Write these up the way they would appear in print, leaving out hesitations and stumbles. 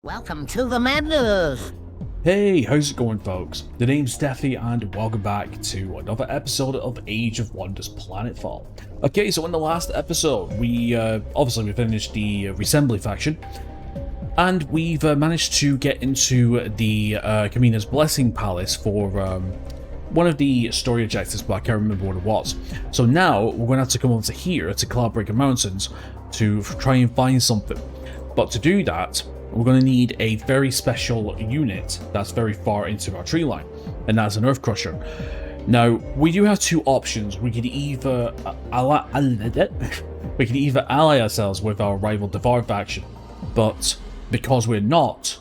Welcome to the madness! Hey, how's it going, folks? The name's Steffi, and welcome back to another episode of Age of Wonders Planetfall. Okay, so in the last episode, we obviously finished the Reassembly faction, and we've managed to get into the Kamina's Blessing Palace for one of the story objectives, but I can't remember what it was. So now we're going to have to come over to here to Cloudbreaker Mountains to try and find something. But to do that, we're going to need a very special unit that's very far into our tree line, and that's an Earth Crusher. Now, we do have two options. We could either ally ourselves with our rival Devar faction, but because we're not,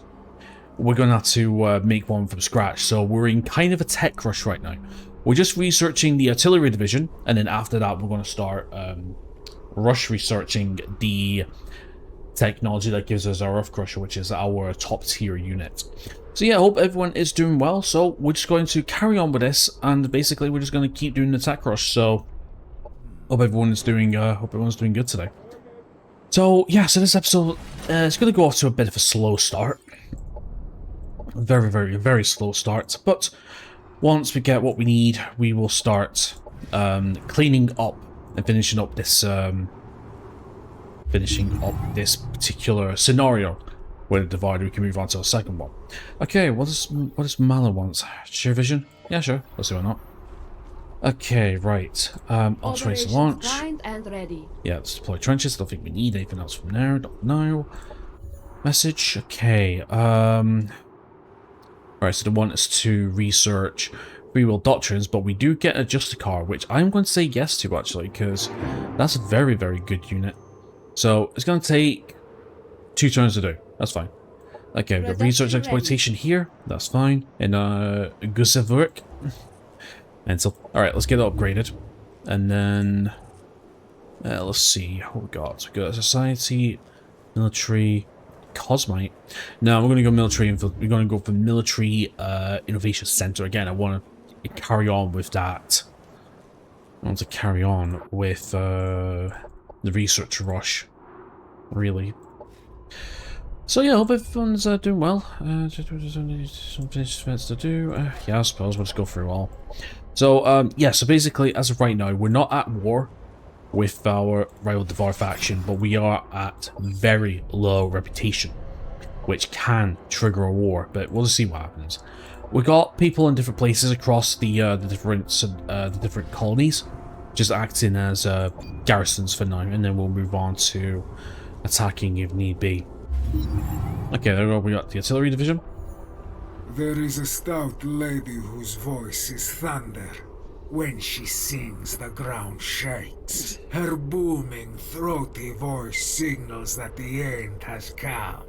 we're going to have to make one from scratch. So we're in kind of a tech rush right now. We're just researching the artillery division, and then after that, we're going to start rush researching the technology that gives us our Earth Crusher, which is our top tier unit. So yeah, I hope everyone is doing well. So we're just going to carry on with this, and basically we're just going to keep doing the tech rush. So hope everyone's doing good today. So yeah, so this episode is going to go off to a bit of a slow start, very slow start. But once we get what we need, we will start cleaning up and finishing up this particular scenario where the divide. We can move on to a second one. Okay, what does Mala want? Sheer vision? Yeah, sure. Let's see why not. Okay, right. Automate the launch. And ready. Yeah, let's deploy trenches. Don't think we need anything else from there. Don't know. Message. Okay. Alright, so they want us to research free will doctrines, but we do get a Justicar, which I'm going to say yes to actually, because that's a very good unit. So it's going to take 2 turns to do. That's fine. Okay, we've got research exploitation here. That's fine. And Gusevurk. And so, alright, let's get it upgraded. And then let's see what we got. We got society, military, cosmite. Now we're going to go military. We're going to go for military innovation center again. I want to carry on with that. I want to carry on with the research rush, really. So yeah, I hope everyone's doing well. Some finished events to do. Yeah, I suppose we'll just go through all. So yeah, so basically, as of right now, we're not at war with our rival Devar faction, but we are at very low reputation, which can trigger a war. But we'll just see what happens. We got people in different places across the different colonies, just acting as garrisons for now, and then we'll move on to attacking if need be. Okay, there we go. We got the artillery division. There is a stout lady whose voice is thunder. When she sings, the ground shakes. Her booming, throaty voice signals that the end has come.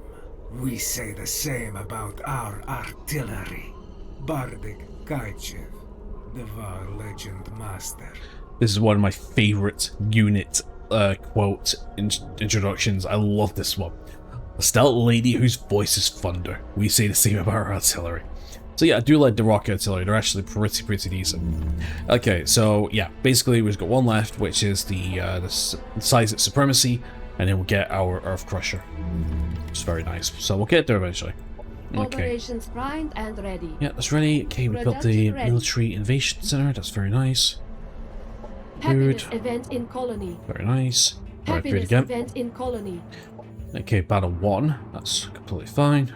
We say the same about our artillery. Bardik Kaichev, Devar legend master. This is one of my favorite unit quote introductions. I love this one. A stout lady whose voice is thunder. We say the same about our artillery. So yeah, I do like the rocket artillery. They're actually pretty decent. Okay, so yeah, basically we've got one left, which is the Seismic Supremacy, and then we'll get our Earth Crusher. It's very nice. So we'll get there eventually. Okay. Operations primed and ready. Yeah, that's ready. Okay, we've got the military invasion center. That's very nice. Happiness event in colony. Very nice. Alright, do it again. Event in colony. Okay, battle 1. That's completely fine.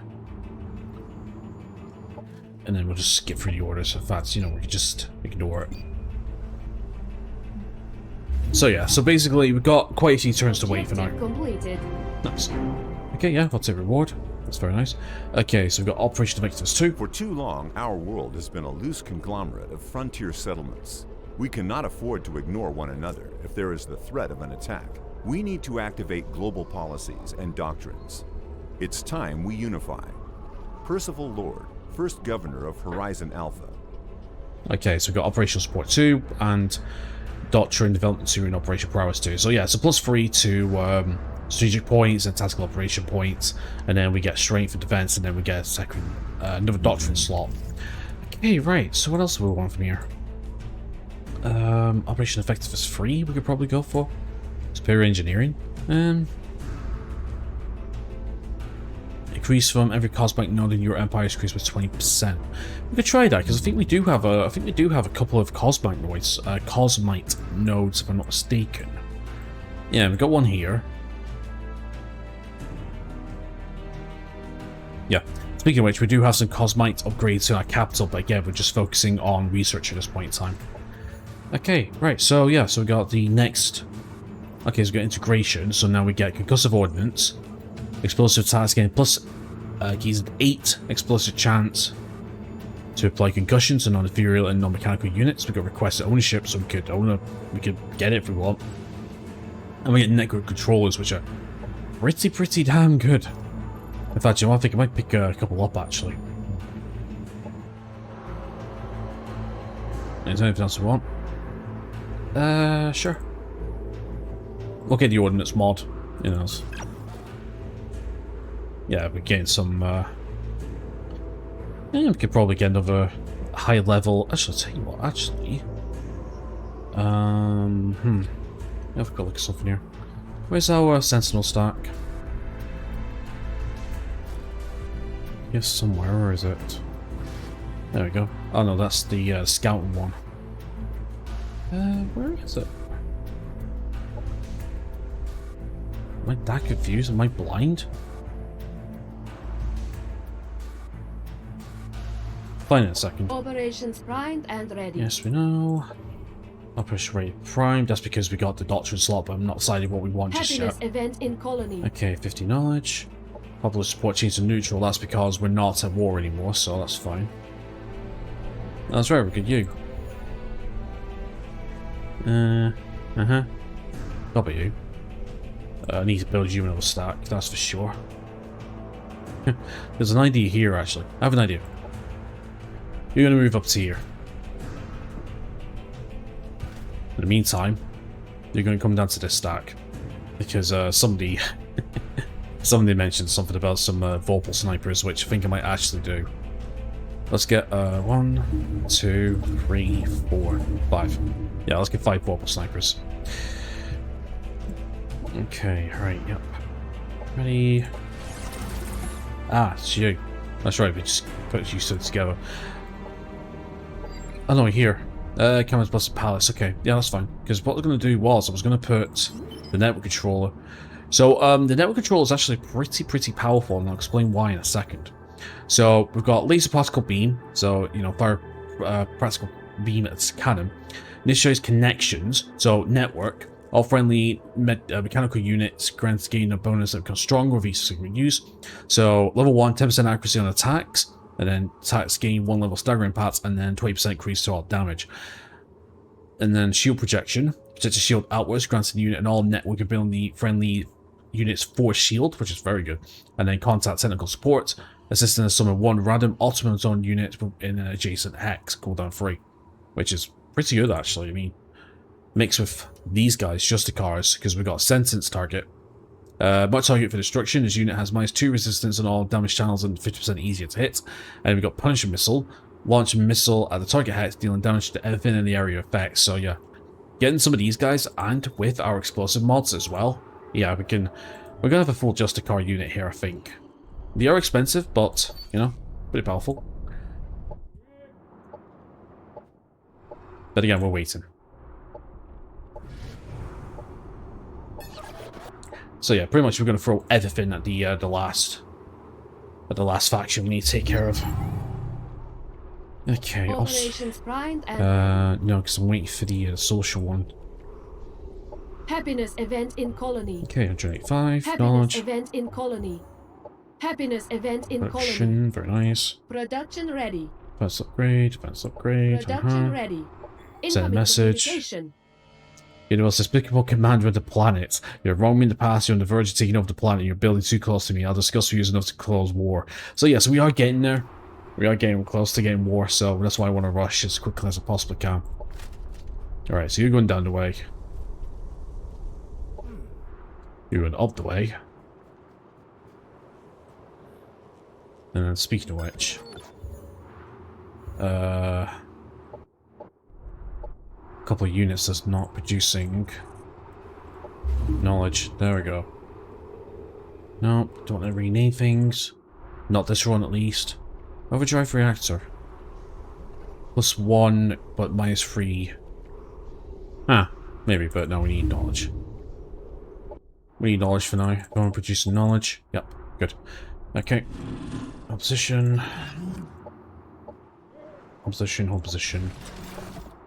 And then we'll just skip through the orders. In fact, you know, we can just ignore it. So yeah, so basically we've got quite a few turns to wait for now. Completed. Nice. Okay, yeah, I'll take reward. That's very nice. Okay, so we've got Operation Invictus 2. For too long, our world has been a loose conglomerate of frontier settlements. We cannot afford to ignore one another if there is the threat of an attack. We need to activate global policies and doctrines. It's time we unify. Percival Lord, first governor of Horizon Alpha. Okay, so we've got Operational Support 2 and Doctrine Development 2 and Operation Prowess 2. So yeah, it's a +3 to strategic points and tactical operation points, and then we get strength and defense, and then we get a second another doctrine slot. Okay, right, so what else do we want from here? Operation Effectiveness 3 we could probably go for. Superior Engineering. decrease from every cosmic node in your empire is increased by 20%. We could try that because I think we do have a couple of cosmite nodes, if I'm not mistaken. Yeah, we've got one here. Yeah. Speaking of which, we do have some cosmite upgrades to our capital, but again, we're just focusing on research at this point in time. Okay, right, so yeah, so we got the next... Okay, so we got integration, so now we get concussive ordnance, explosive attacks again, plus gives an 8 explosive chance to apply concussion to non-ethereal and non-mechanical units. We got requested ownership, so we could get it if we want. And we get network controllers, which are pretty damn good. In fact, you know, I think I might pick a couple up actually. Is there anything else we want? Sure. We'll get the ordnance mod, you know. Yeah, we're getting some, yeah, we could probably get another high level. Actually, I'll tell you what, actually. I've got to look at something here. Where's our sentinel stack? Yes, somewhere, or is it? There we go. Oh no, that's the scouting one. Where is it? Am I that confused? Am I blind? Fine in a second. Operations primed and ready. Yes, we know. Operation rate primed. That's because we got the doctrine slot, but I'm not deciding what we want just Happiness yet. event in colony. Okay, 50 knowledge. Popular support changed to neutral. That's because we're not at war anymore, so that's fine. That's right, we could you. Probably you. I need to build you another stack, that's for sure. There's an idea here, actually. I have an idea. You're going to move up to here. In the meantime, you're going to come down to this stack. Because somebody... somebody mentioned something about some Vorpal snipers, which I think I might actually do. Let's get 1, 2, 3, 4, 5. Yeah, let's get 5 Vorpal snipers. Okay, right, yep. Ready? Ah, it's you. That's right, we just put you two together. Oh no, here. Cameron's Blessed Palace, okay. Yeah, that's fine. Because what I was going to do was, I was going to put the network controller. So, the network controller is actually pretty powerful, and I'll explain why in a second. So, we've got laser particle beam, so, you know, fire particle beam at its cannon. Initiates connections, so network. All friendly mechanical units grants gain a bonus that becomes stronger with each single use. So, level 1, 10% accuracy on attacks, and then attacks gain 1 level stagger impacts, and then 20% increase to all damage. And then shield projection. Projects a shield outwards, grants the unit and all network ability friendly units force shield, which is very good. And then contact technical support, assisting us summon 1 random ultimate zone unit in an adjacent hex, cooldown 3. Which is pretty good actually. I mean, mixed with these guys, Justicars, because we've got sentence target. Much target for destruction. This unit has -2 resistance on all damage channels and 50% easier to hit. And we've got Punisher Missile. Launch a missile at the target hex, dealing damage to everything in the area of effect. So yeah, getting some of these guys and with our explosive mods as well. Yeah, we're gonna have a full Justicar unit here, I think. They are expensive, but you know, pretty powerful. But again, we're waiting. So yeah, pretty much we're going to throw everything at the last faction we need to take care of. Okay. Operations primed and no, because I'm waiting for the social one. happiness event in colony. Okay, 185 Happiness knowledge. event in colony. Happiness event in colony. Production, very nice. Production ready. Advanced upgrade, advanced upgrade. Production ready. Send a Incoming message. communication. You're the most despicable commander of the planet. You're wronged me in the past, you're on the verge of taking over the planet, you're building too close to me. I'll discuss with you enough to close war. So yes, we are getting there. We are getting close to getting war, so that's why I want to rush as quickly as I possibly can. Alright, so you're going down the way. You're going up the way. And then speaking of which... couple of units that's not producing knowledge. There we go. Nope, don't want to rename things. Not this run, at least. Overdrive reactor. +1, but -3. Ah, maybe, but no, we need knowledge. We need knowledge for now. Go and produce some knowledge. Yep, good. Okay. Hold position. Hold position, hold position.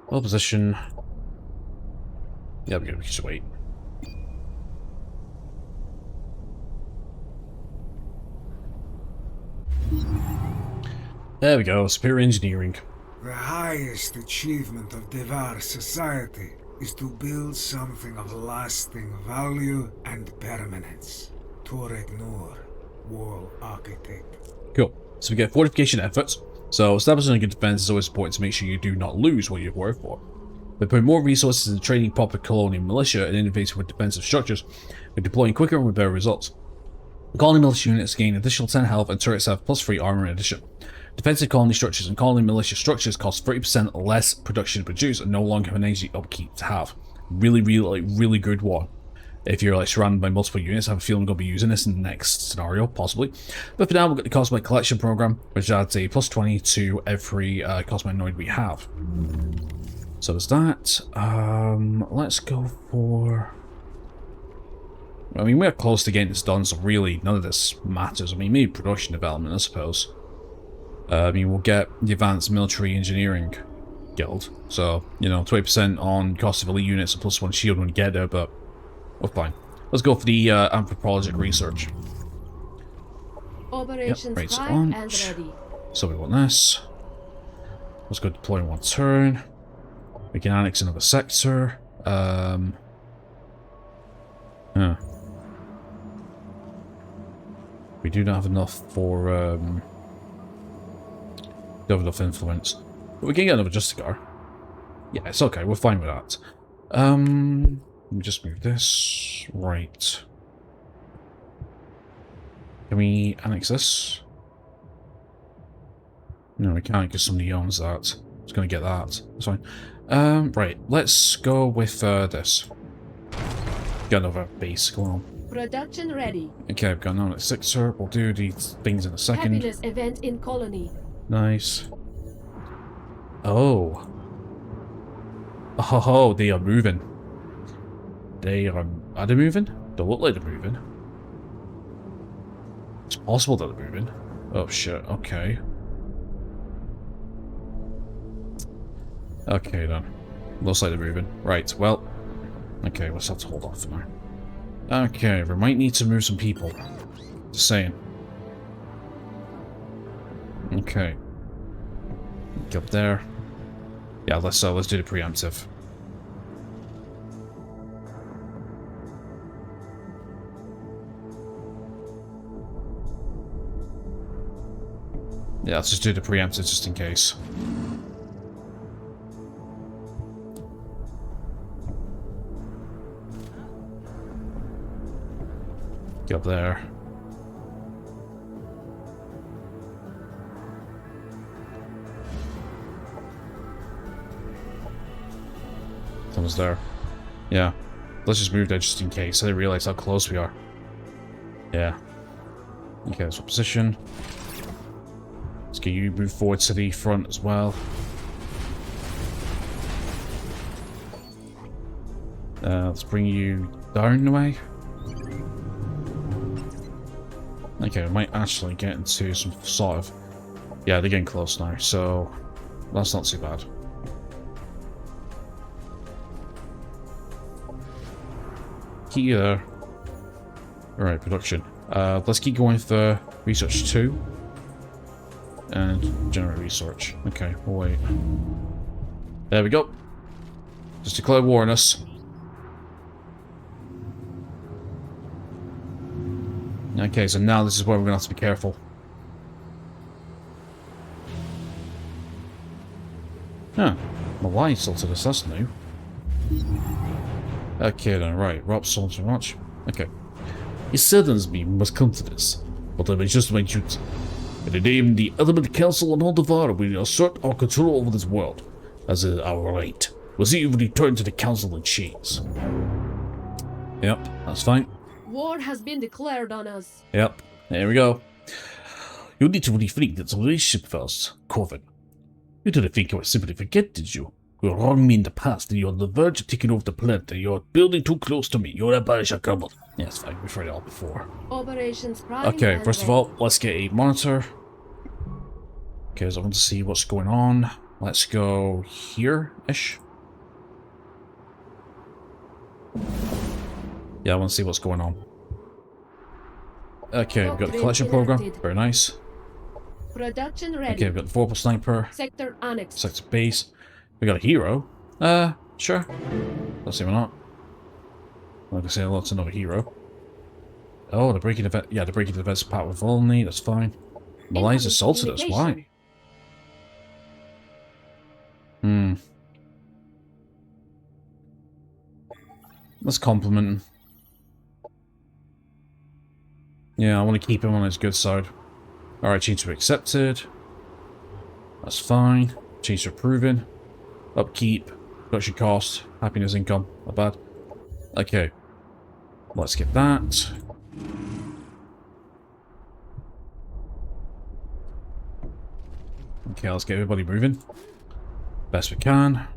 Hold position. Yeah, we can just wait. There we go, superior engineering. The highest achievement of Devar society is to build something of lasting value and permanence. Torek Nur, Wall Architect. Cool. So we get fortification efforts. So establishing a good defense is always important to make sure you do not lose what you've worked for. By putting more resources into training proper colonial militia and innovating with defensive structures, we're deploying quicker and with better results. Colony militia units gain additional 10 health and turrets have +3 armor in addition. Defensive colony structures and colony militia structures cost 30% less production to produce and no longer have an energy upkeep to have. Really good one. If you're like surrounded by multiple units, I have a feeling I'm going to be using this in the next scenario, possibly. But for now, we've got the Cosmic Collection program, which adds a +20 to every Cosminoid we have. So there's that. Let's go for... I mean, we're close to getting this done, so really none of this matters. I mean, maybe production development, I suppose. I mean, we'll get the Advanced Military Engineering Guild. So, you know, 20% on cost of elite units and +1 shield when you get there, but we're fine. Let's go for the anthropologic research. Operations rates prime on. and ready. So we want this. Let's go deploy in 1 turn. We can annex another sector. We do not have enough for don't have enough influence. But we can get another Justicar. Yeah, it's okay, we're fine with that. Let me just move this. Right. Can we annex this? No, we can't because somebody owns that. It's gonna get that. That's fine. Right, let's go with this. Get another base going on. Production ready. Okay, I've got another sector. We'll do these things in a second. Happiness event in colony. Nice. Oh. Oh, they are moving. They are they moving? They look like they're moving. It's possible that they're moving. Oh shit, okay. Okay then. Looks like they're moving. Right, well. Okay, let's have to hold off for now. Okay, we might need to move some people. Just saying. Okay. Get up there. Yeah, let's do the preemptive. Yeah, let's just do the preemptive just in case. Get up there. Someone's there. Yeah. Let's just move there just in case. I didn't realize how close we are. Yeah. Okay, so position. Let's get you move forward to the front as well. Let's bring you down the way. Okay, we might actually get into some sort of... Yeah, they're getting close now, so that's not too bad. Keep you there. Alright, production. Let's keep going for research 2. And generate research. Okay, we'll wait. There we go. Just declare war on us. Okay, so now this is where we're going to have to be careful. Huh. My line's still to this, that's new. Okay then, right. Rob so much. Okay. It saddens me we must come to this, but I may just my duty. In the name of the Element Council and Aldevar, we assert our control over this world, as is our right. We'll see you return to the Council in chains. Yep, that's fine. War has been declared on us. Yep, there we go. You need to refreak the relationship first, Corvin. You didn't think I would simply forget, did you? You wronged me in the past, and you're on the verge of taking over the planet, and you're building too close to me. You're a Barisha Kerbal. Yeah, it's fine. We've heard it all before. Operations Prime. Okay, and first of ready. all, let's get a monitor. Okay, so I want to see what's going on. Let's go here-ish. Yeah, I want to see what's going on. Okay, we've got the collection program. Very nice. Production ready. Okay, we've got the Vorpal Sniper. Sector annexed. Sector base. We got a hero. Sure. Let's see why not. Like I say, lots another hero. Oh, the breaking event. Yeah, the breaking event's part with Volney. That's fine. Malay's assaulted us. Why? Let's compliment him. Yeah, I want to keep him on his good side. Alright, change to accepted. That's fine. Change to approving. Upkeep. Production cost. Happiness income. Not bad. Okay. Let's get that. Okay, let's get everybody moving. Best we can.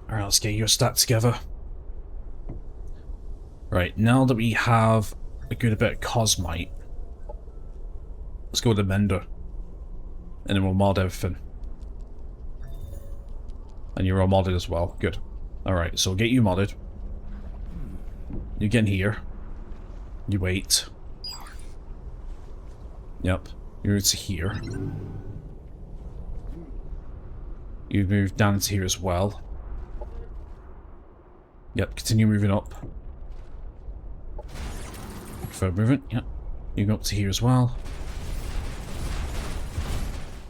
Alright, let's get your stats together. Right, now that we have a good bit of Cosmite, let's go with the Mender. And then we'll mod everything. And you're all modded as well. Good. Alright, so we'll get you modded. You get in here. You wait. Yep. You're to here. You move down into here as well. Yep, continue moving up. Further movement, yep. You go up to here as well.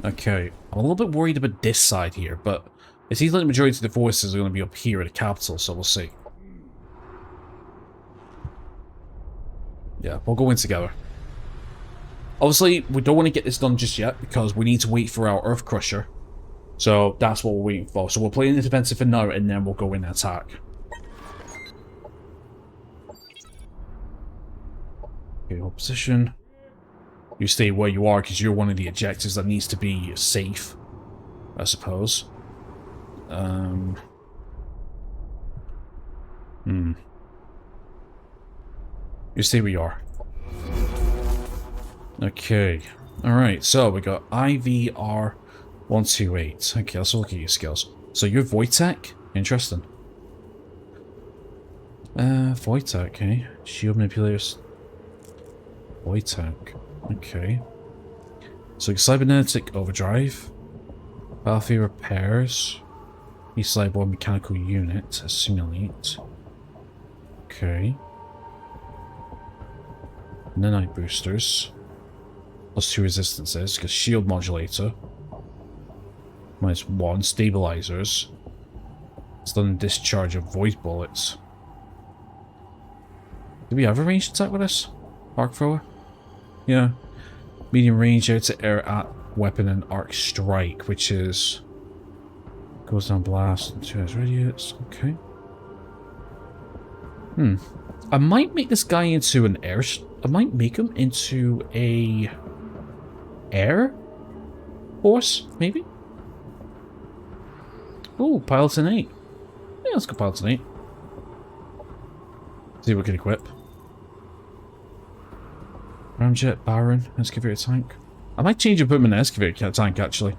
Okay, I'm a little bit worried about this side here, but it seems like the majority of the voices are going to be up here at the capital, so we'll see. Yeah, we'll go in together. Obviously, we don't want to get this done just yet, because we need to wait for our Earth Crusher. So that's what we're waiting for. So we'll play in the defensive for now, and then we'll go in and attack. Okay, hold position. You stay where you are, because you're one of the objectives that needs to be safe, I suppose. You stay where you are. Okay. Alright, so we got IVR128. Okay, let's look at your skills. So you're Voitech? Interesting. Voitech, okay. Shield manipulators. Voitech. Okay. So cybernetic overdrive. Battlefield repairs. E-Cyborg mechanical unit. Assimilate. Okay. Nanite boosters. +2 resistances, because shield modulator. -1 stabilizers. Stun discharge of void bullets. Do we have a ranged attack with this? Arc thrower? Yeah. Medium range air to air at weapon and arc strike, which is goes down blast and 2 radius. Okay. I might make this guy into an air. I might make him into a air force, maybe. Oh, pilots in 8. Yeah, let's go pilots in 8. See what we can equip. Ramjet, Baron, excavator tank. I might change and put him in an excavator tank, actually.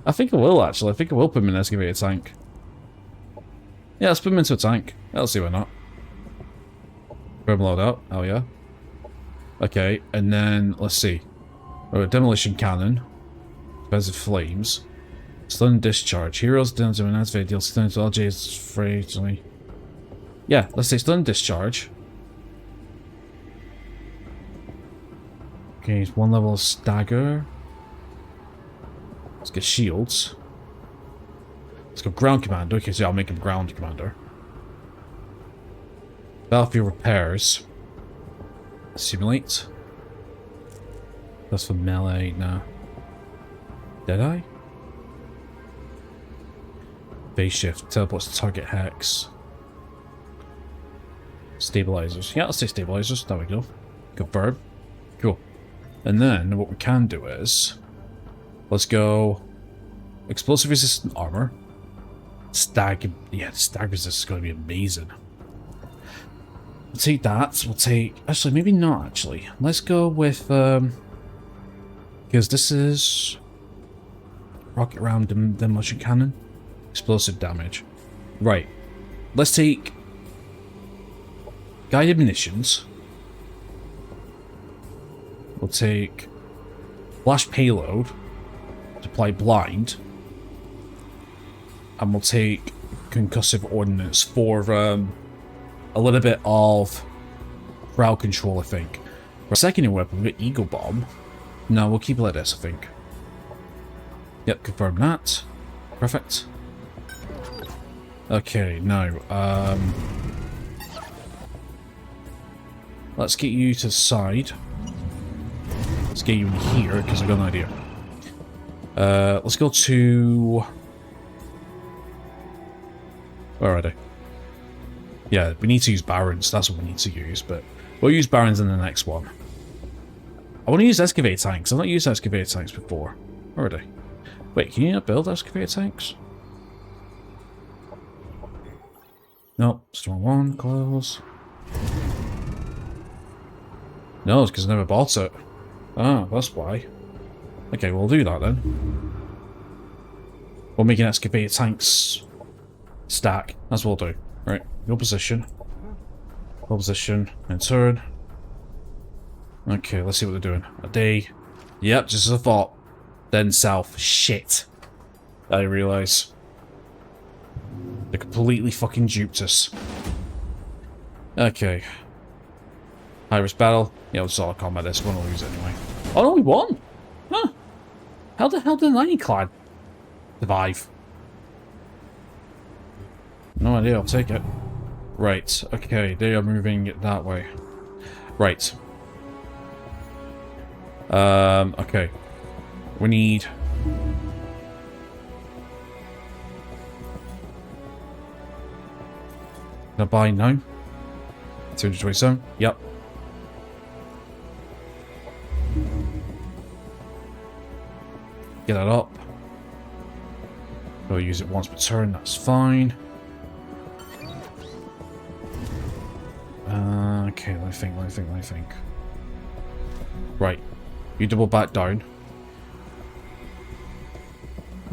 I think I will, actually. I think I will put him in an excavator tank. Yeah, let's put him into a tank. Let's see why not. Put him load out. Oh, yeah. Okay, and then, let's see. Oh, demolition cannon. Defensive flames. Stun discharge. Heroes down to an activate deals stun to LJ's free to me. Yeah, let's say stun discharge. Okay, 1 level stagger. Let's get shields. Let's go ground commander. Okay, so I'll make him ground commander. Battlefield repairs. Simulate. That's for melee. No. Deadeye? Phase shift. Teleports to target hex. Stabilizers. Yeah, let's say stabilizers. There we go. Confirm. Cool. And then what we can do is... let's go... explosive resistant armor. Stag... yeah, stag resist is going to be amazing. We'll take that. We'll take... actually, maybe not, actually. Let's go with... because this is... rocket round demolition cannon. Explosive damage. Right. Let's take... guided munitions. We'll take... flash payload. Apply blind. And we'll take concussive ordnance for a little bit of crowd control, I think. For a secondary weapon, we've got Eagle Bomb. No, we'll keep it like this, I think. Yep, confirm that. Perfect. Okay, now, let's get you to the side. Let's get you in here, because I've got an idea. Let's go to... where are they? Yeah, we need to use Barons. That's what we need to use, but we'll use Barons in the next one. I want to use excavator tanks. I've not used excavator tanks before. Where are they? Wait, can you not build excavator tanks? Nope. Storm 1, close. No, it's because I never bought it. Ah, that's why. Okay, we'll do that then. We'll make an excavator tanks stack. That's what we'll do. Right, your position. Your position, and turn. Okay, let's see what they're doing. A day. Yep, just as I thought. Then south. Shit. I realise. They completely fucking duped us. Okay. High risk battle. Yeah, we'll solid combat this one. We'll lose it anyway. Oh no, we won! Huh. How the hell did an ironclad survive? No idea, I'll take it. Right, okay, they are moving that way. Right. Okay. We need... can I buy now? 227? Yep. Get that up. We'll use it once per turn, that's fine. Okay, let me think. Right. You double back down.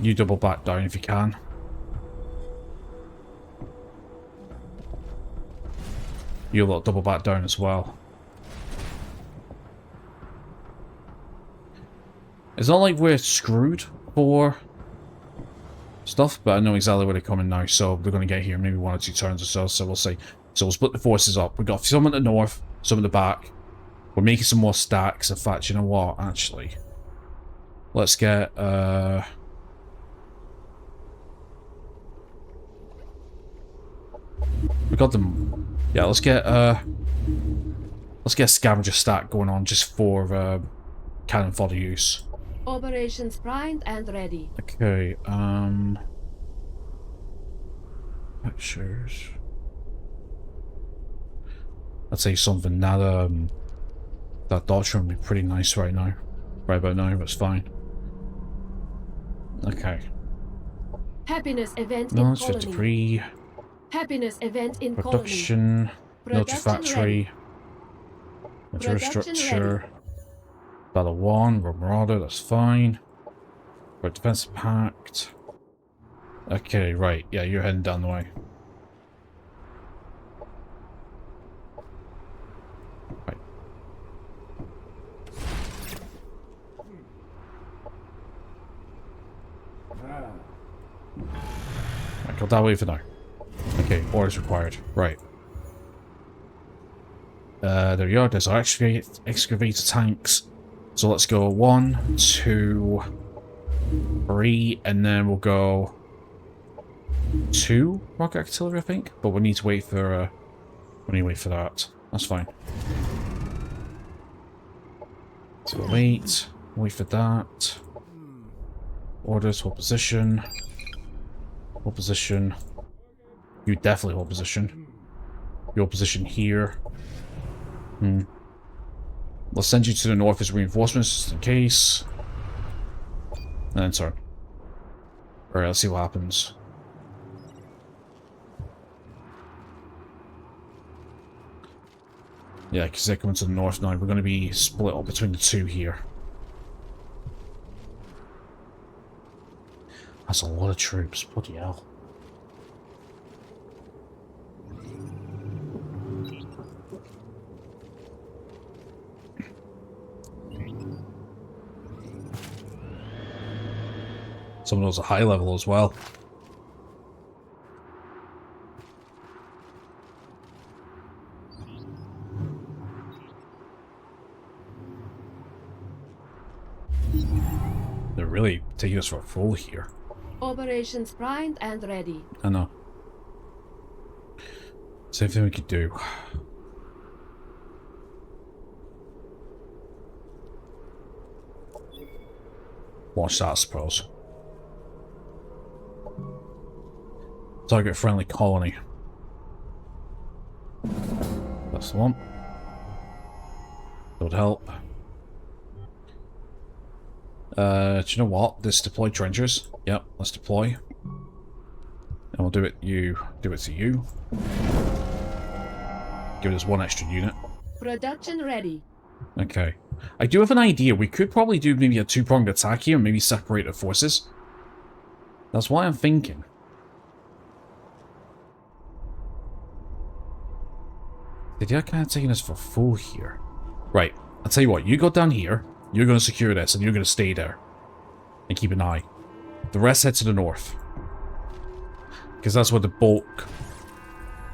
You double back down if you can. You lot double back down as well. It's not like we're screwed for stuff, but I know exactly where they're coming now, so they're going to get here maybe 1 or 2 turns or so, so we'll see. So we'll split the forces up. We've got some at the north, some at the back. We're making some more stacks. In fact, you know what, actually? Let's get, we got them. Yeah, let's get a scavenger stack going on just for cannon fodder use. Operations primed and ready. Okay, pictures. I'd say something that doctrine would be pretty nice right now. Right about now, that's fine. Okay. Happiness event No, in it's colony. 53. Happiness event in Production. Military factory. Military Production structure. ready. Battle 1, Rogue Marauder, that's fine. Right, defensive pact. Okay, right, yeah, you're heading down the way. Right. Right, go that way for now. Okay, orders required. Right. There you are, there's our excavator tanks. So let's go 1, 2, 3, and then we'll go 2 rocket artillery, I think. But we need to wait for that. That's fine. So we'll wait for that. Orders, hold position. Hold position. You definitely hold position. Your position here. Let's send you to the north as reinforcements, just in case. And then, sorry. Alright, let's see what happens. Yeah, because they're coming to the north now. We're going to be split up between the two here. That's a lot of troops. Bloody hell. Some of those are high level as well. They're really taking us for a fool here. Operations primed and ready. I know. Same thing we could do. Watch that, I suppose. Target friendly colony. That's the one. That would help. Do you know what? Let's deploy trenchers. Yep, let's deploy. And we'll do it to you. Give us one extra unit. Production ready. Okay. I do have an idea. We could probably do maybe a two-pronged attack here and maybe separate the forces. That's what I'm thinking. They're kind of taking us for a fool here. Right. I'll tell you what. You go down here. You're going to secure this and you're going to stay there. And keep an eye. The rest head to the north. Because that's where the bulk...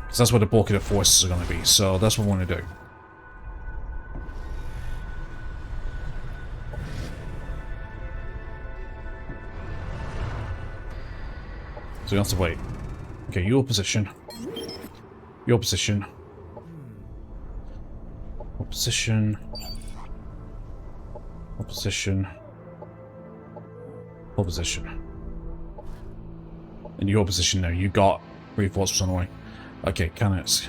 Because that's where the bulk of the forces are going to be. So that's what we want to do. So you have to wait. Okay, your position. Your position. Opposition. Opposition. Opposition. In your position now, you got reinforcements on the way. Okay, cannons.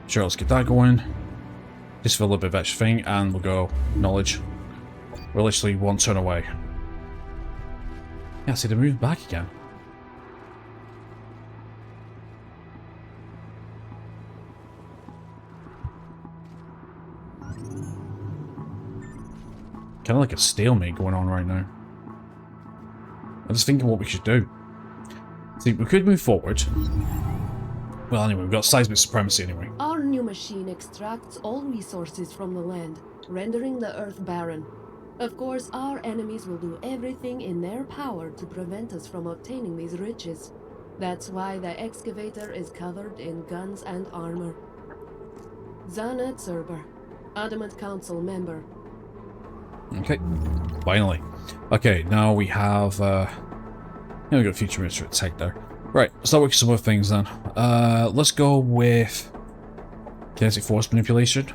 Sure, let's get that going. Just for a little bit of extra thing, and we'll go knowledge. We're literally one turn away. Yeah, see, they're moving back again. Kind of like a stalemate going on right now. I'm just thinking what we should do. See, we could move forward. Well, anyway, we've got seismic supremacy anyway. Our new machine extracts all resources from the land, rendering the earth barren. Of course, our enemies will do everything in their power to prevent us from obtaining these riches. That's why the excavator is covered in guns and armor. Zanet Zerber, Adamant Council member. Okay, finally. Okay, now we have, now we got future minister at tech there. Right, let's start with some other things then. Let's go with kinetic force manipulation.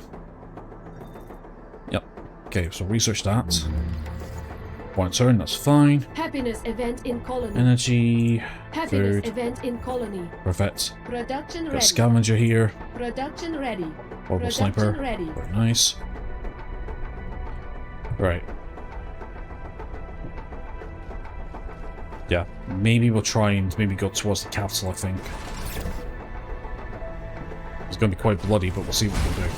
Yep. Okay, so research that. One turn, that's fine. Happiness event in colony. Energy. Happiness Food. event in colony. Perfect. Production Got a ready. scavenger here. Production ready. Orbital Production sniper. ready. Very nice. Right. Yeah, maybe we'll try and maybe go towards the capital, I think. It's going to be quite bloody, but we'll see what we can do.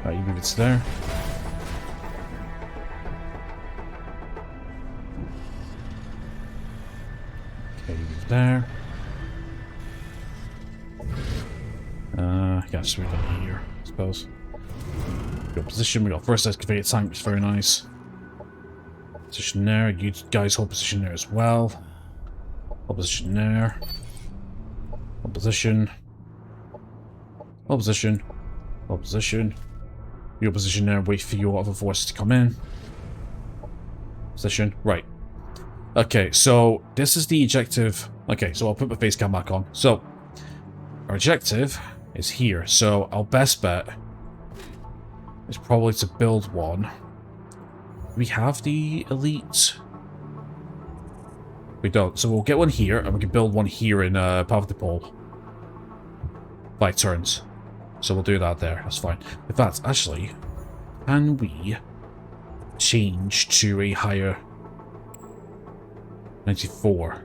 Right, you move it to there. Okay, you move there. Yeah, just move that here, I suppose. Good position, we got first excavated tank, which is very nice. Position there, you guys hold position there as well. Hold position there. Hold position. Hold position. Hold position. Your position there, wait for your other forces to come in. Position, right. Okay, so this is the objective. Okay, so I'll put my face cam back on. So, our objective is here. So, our best bet is probably to build one we have the elite? We don't. So we'll get one here, and we can build one here in Path of the Pole. By turns. So we'll do that there. That's fine. In fact, actually, can we change to a higher 94?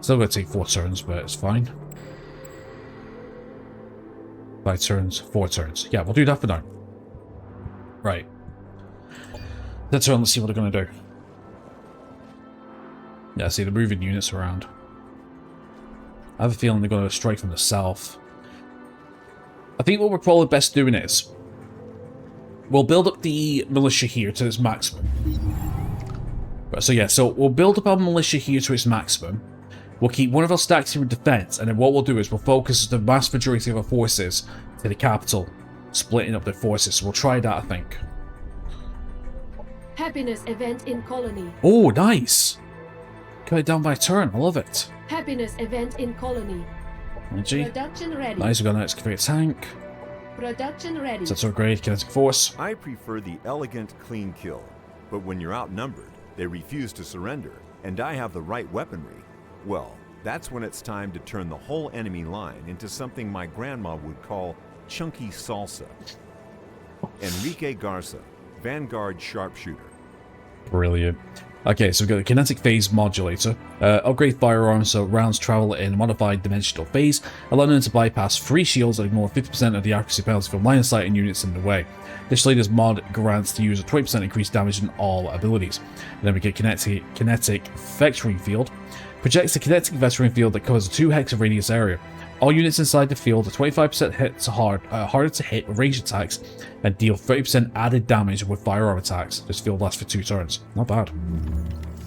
Still going to take 4 turns, but it's fine. 5 turns, 4 turns. Yeah, we'll do that for now. Right. Let's turn. Let's see what they're going to do. Yeah, see, they're moving units around. I have a feeling they're going to strike from the south. I think what we're probably best doing is we'll build up the militia here to its maximum. Right, so yeah, so we'll build up our militia here to its maximum. We'll keep one of our stacks here in defense, and then what we'll do is we'll focus the vast majority of our forces to the capital, splitting up their forces. So we'll try that, I think. Happiness event in colony. Oh, nice! Cut it down by a turn. I love it. Happiness event in colony. Energy. Production ready. Nice, we're going to excavate a tank. Production ready. That's our grade kinetic force. I prefer the elegant, clean kill, but when you're outnumbered, they refuse to surrender, and I have the right weaponry. Well, that's when it's time to turn the whole enemy line into something my grandma would call chunky salsa. Enrique Garza, Vanguard Sharpshooter. Brilliant. Okay, so we've got the kinetic phase modulator. Upgrade firearms so rounds travel in a modified dimensional phase, allowing them to bypass free shields and ignore 50% of the accuracy penalty from line of sight and units in the way. Additionally, this mod grants the user 20% increased damage in all abilities. And then we get kinetic vectoring field. Projects a kinetic vectoring field that covers a 2 hex radius area. All units inside the field are 25% harder to hit with ranged attacks and deal 30% added damage with firearm attacks. This field lasts for 2 turns. Not bad.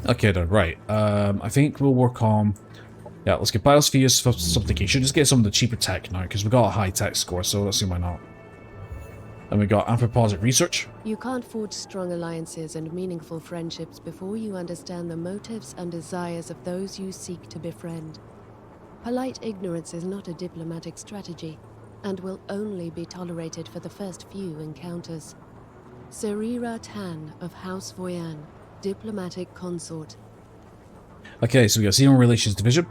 Okay then, right. I think we'll work on... Yeah, let's get biospheres for supplication. Just get some of the cheaper tech now, because we've got a high tech score, so let's see why not. Then we got anthropologic research. You can't forge strong alliances and meaningful friendships before you understand the motives and desires of those you seek to befriend. Polite ignorance is not a diplomatic strategy, and will only be tolerated for the first few encounters. Serira Tan of House Voyan, Diplomatic Consort. Okay, so we got Senior Relations Division.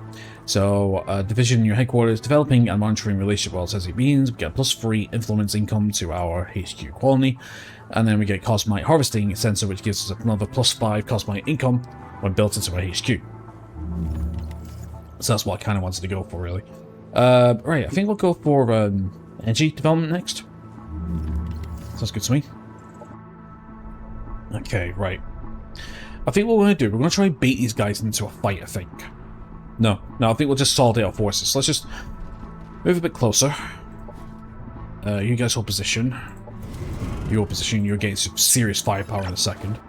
So, division in your headquarters, developing and monitoring relationship while as it means. We get +3 influence income to our HQ colony. And then we get Cosmite Harvesting Sensor, which gives us another +5 Cosmite income when built into our HQ. So that's what I kind of wanted to go for, really. Right, I think we'll go for energy development next. Sounds good to me. Okay, right. I think what we're going to do, we're going to try and bait these guys into a fight, I think. No, I think we'll just consolidate our forces. Let's just move a bit closer. You guys hold position. You hold position, you're getting some serious firepower in a second.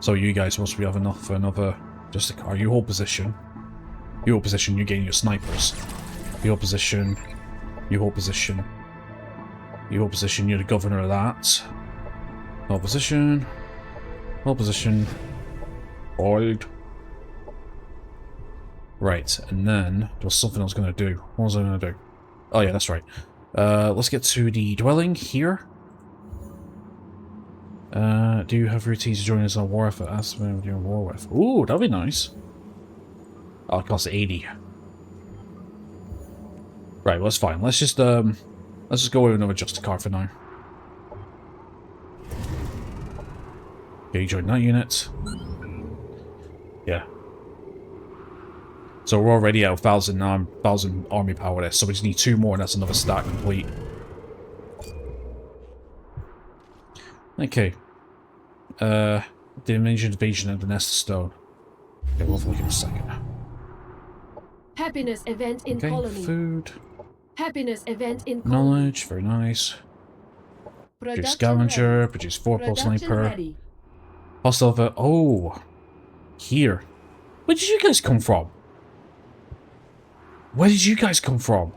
So you guys must have enough for another... Just a car. You hold position. You hold position, you're getting your snipers. You hold position. You hold position. You hold position, you're the governor of that. Hold position. Hold position. Hold. Right, and then there was something I was going to do. What was I going to do? Oh yeah, that's right. Let's get to the dwelling here. Do you have routines to join us on war effort? Ask me what you're on war with. Ooh, that'd be nice. Oh, it costs 80. Right, well, that's fine. Let's just go with another Justicar for now. Okay, you join that unit. Yeah. So we're already at 1,000 army power there, so we just need 2 more and that's another stack complete. Okay. The invasion of the Nest of Stone. Okay, we'll look in a second. Happiness event in colony. Food. Happiness event in colony. Knowledge, very nice. Produce scavenger, produce 4 pulse sniper. Hostile, oh! Here. Where did you guys come from? Where did you guys come from?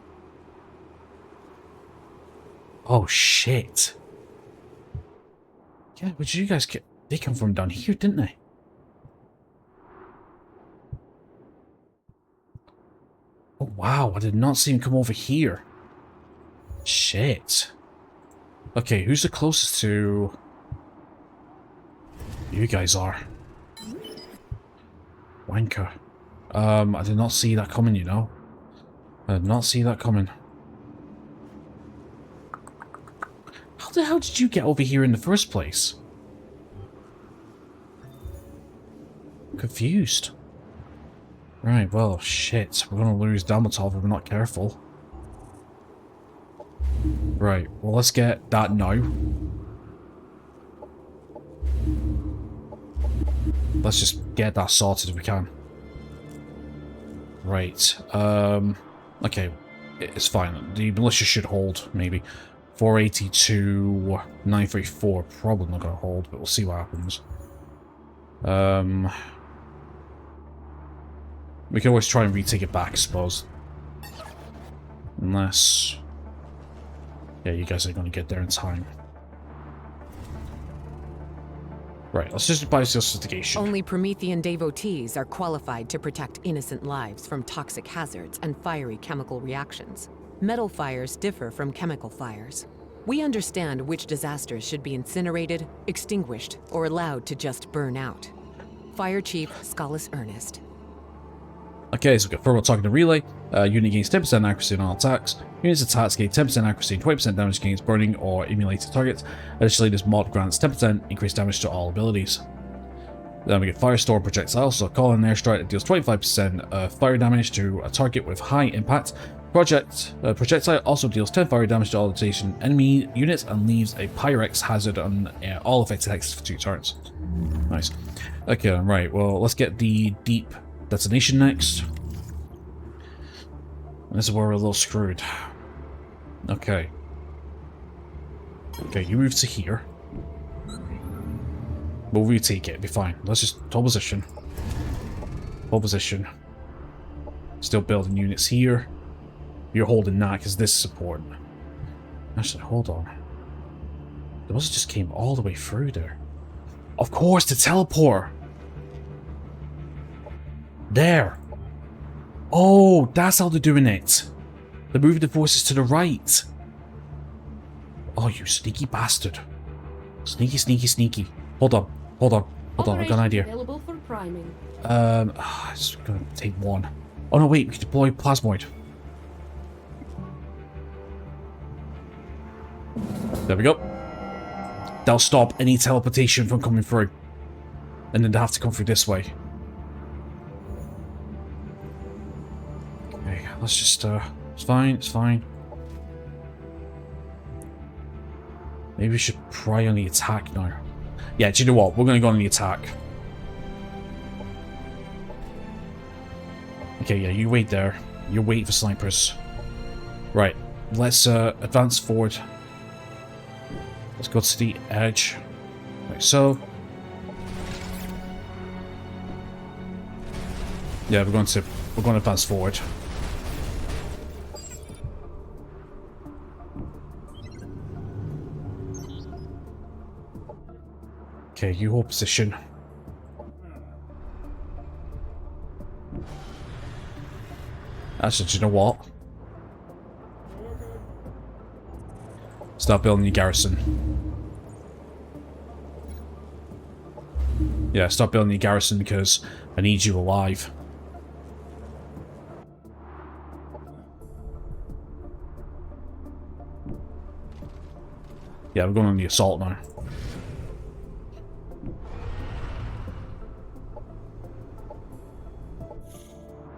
Oh, shit. Yeah, where did you guys get... They come from down here, didn't they? Oh, wow, I did not see him come over here. Shit. Okay, who's the closest to... You guys are. Wanker. I did not see that coming, you know. I did not see that coming. How the hell did you get over here in the first place? I'm confused. Right, well, shit. We're gonna lose Dalmatov if we're not careful. Right, well, let's get that now. Let's just get that sorted if we can. Right, okay, it's fine. The militia should hold, maybe. 482, 934, probably not gonna hold, but we'll see what happens. We can always try and retake it back, I suppose. Unless... yeah, you guys are gonna get there in time. Right, let's just buy sophistication. Only Promethean devotees are qualified to protect innocent lives from toxic hazards and fiery chemical reactions. Metal fires differ from chemical fires. We understand which disasters should be incinerated, extinguished, or allowed to just burn out. Fire Chief Scholus Ernest. Okay, so we've got verbal targeting relay. Unit gains 10% accuracy on all attacks. Units attacks gain 10% accuracy and 20% damage against burning or emulated targets. Additionally, this mod grants 10% increased damage to all abilities. Then we get Firestorm projectile, so call an airstrike that deals 25% fire damage to a target with high impact. Projectile also deals 10 fire damage to all adjacent enemy units and leaves a Pyrex hazard on all affected hexes for 2 turns. Nice. Okay, right, well, let's get the deep detonation next. And this is where we're a little screwed. Okay. Okay, you move to here. We'll retake it, it'll be fine. Let's just hold position. Hold position. Still building units here. You're holding that because this is important. Actually, hold on. Those just came all the way through there. Of course, the teleport! There! Oh, that's how they're doing it. They're moving the forces to the right. Oh, you sneaky bastard. Sneaky, sneaky, sneaky. Hold on, hold on, hold on, I've got an idea. Available for priming. It's gonna take one. Oh no, wait, we can deploy Plasmoid. There we go. That'll stop any teleportation from coming through. And then they have to come through this way. Okay, let's just, it's fine, it's fine. Maybe we should pry on the attack now. Yeah, do you know what? We're gonna go on the attack. Okay, yeah, you wait there. You wait for snipers. Right, let's advance forward. Let's go to the edge. Like so. Yeah, we're going to advance forward. Okay, you hold position. Actually, do you know what? Start building your garrison. Yeah, start building your garrison because I need you alive. Yeah, we're going on the assault now.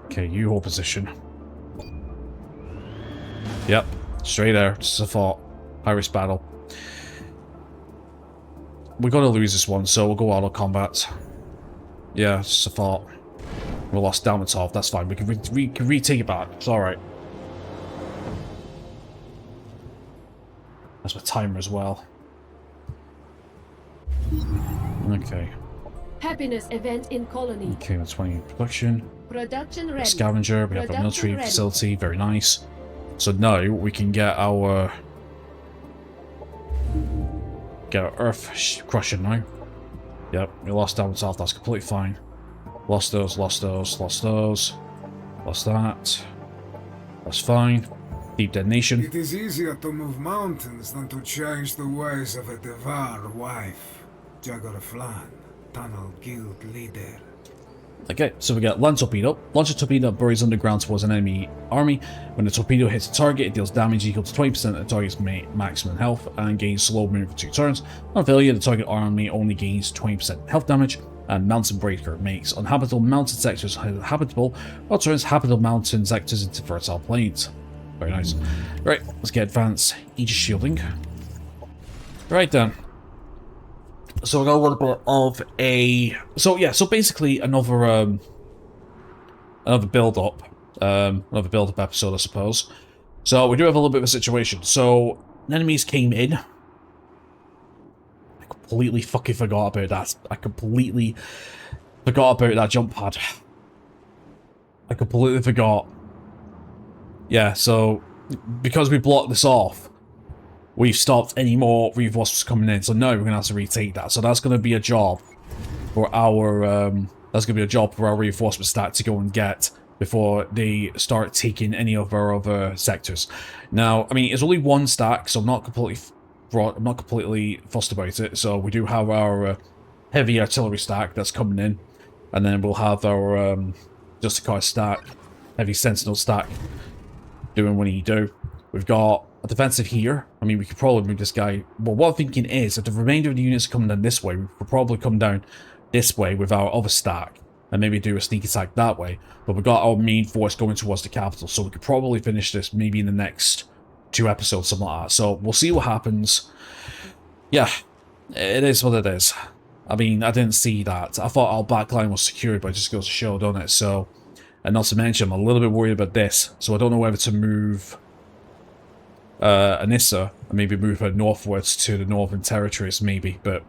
Okay, you hold position. Yep, straight there, just a thought. High-risk battle. We're gonna lose this one, so we'll go auto combat. Yeah, just a thought. We lost Dalmatov, that's fine. We can retake it back. It's alright. That's my timer as well. Okay. Happiness event in colony. Okay, that's 20 production. Production ready. Scavenger, we have a military facility, very nice. So now we can get our Earth Crusher now. Yep, we lost Dalmatov, that's completely fine. Lost those, lost those, lost those. Lost that. That's fine. Deep detonation. It is easier to move mountains than to change the ways of a Devar wife, Jagar Flan. tunnel guild leader. Okay, so we got Land Torpedo. Launch a torpedo that buries underground towards an enemy army. When the torpedo hits a target, it deals damage equal to 20% of the target's maximum health and gains slow movement for 2 turns. On failure, the target army only gains 20% health damage. And Mountain Breaker makes unhabitable mountain sectors habitable, or turns habitable mountain sectors into fertile plains. Very nice. Right, let's get advanced Aegis shielding. Right then. So we got a little bit of a... So yeah, so basically another build-up. Another build-up episode, I suppose. So we do have a little bit of a situation. So, enemies came in. I completely fucking forgot about that. I completely forgot about that jump pad. I completely forgot. Yeah, so, because we blocked this off, we've stopped any more reinforcements coming in, so now we're going to have to retake that. So that's going to be a job for our, reinforcement stack to go and get before they start taking any of our other sectors. Now, I mean, it's only one stack, so I'm not completely fussed about it. So we do have our heavy artillery stack that's coming in, and then we'll have our Justicar stack, heavy sentinel stack, doing what you do. We've got a defensive here. I mean, we could probably move this guy. Well, what I'm thinking is, if the remainder of the units are coming down this way, we could probably come down this way with our other stack and maybe do a sneak attack that way. But we've got our main force going towards the capital, so we could probably finish this maybe in the next 2 episodes, something like that. So we'll see what happens. Yeah, it is what it is. I mean, I didn't see that. I thought our backline was secured, but it just goes to show, don't it? So, and not to mention, I'm a little bit worried about this. So I don't know whether to move Anissa and maybe move her northwards to the Northern Territories, maybe. But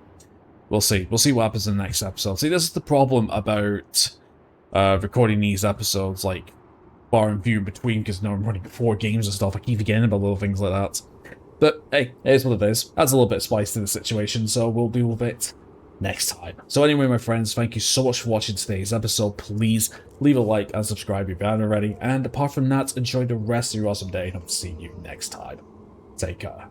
we'll see. We'll see what happens in the next episode. See, this is the problem about recording these episodes, like, far and few in between, because now I'm running 4 games and stuff. I keep forgetting about little things like that. But, hey, it is what it is. Adds a little bit of spice to the situation, so we'll deal with it next time. So anyway, my friends, thank you so much for watching today's episode. Please leave a like and subscribe if you haven't already. And apart from that, enjoy the rest of your awesome day, and I'll see you next time. Take care.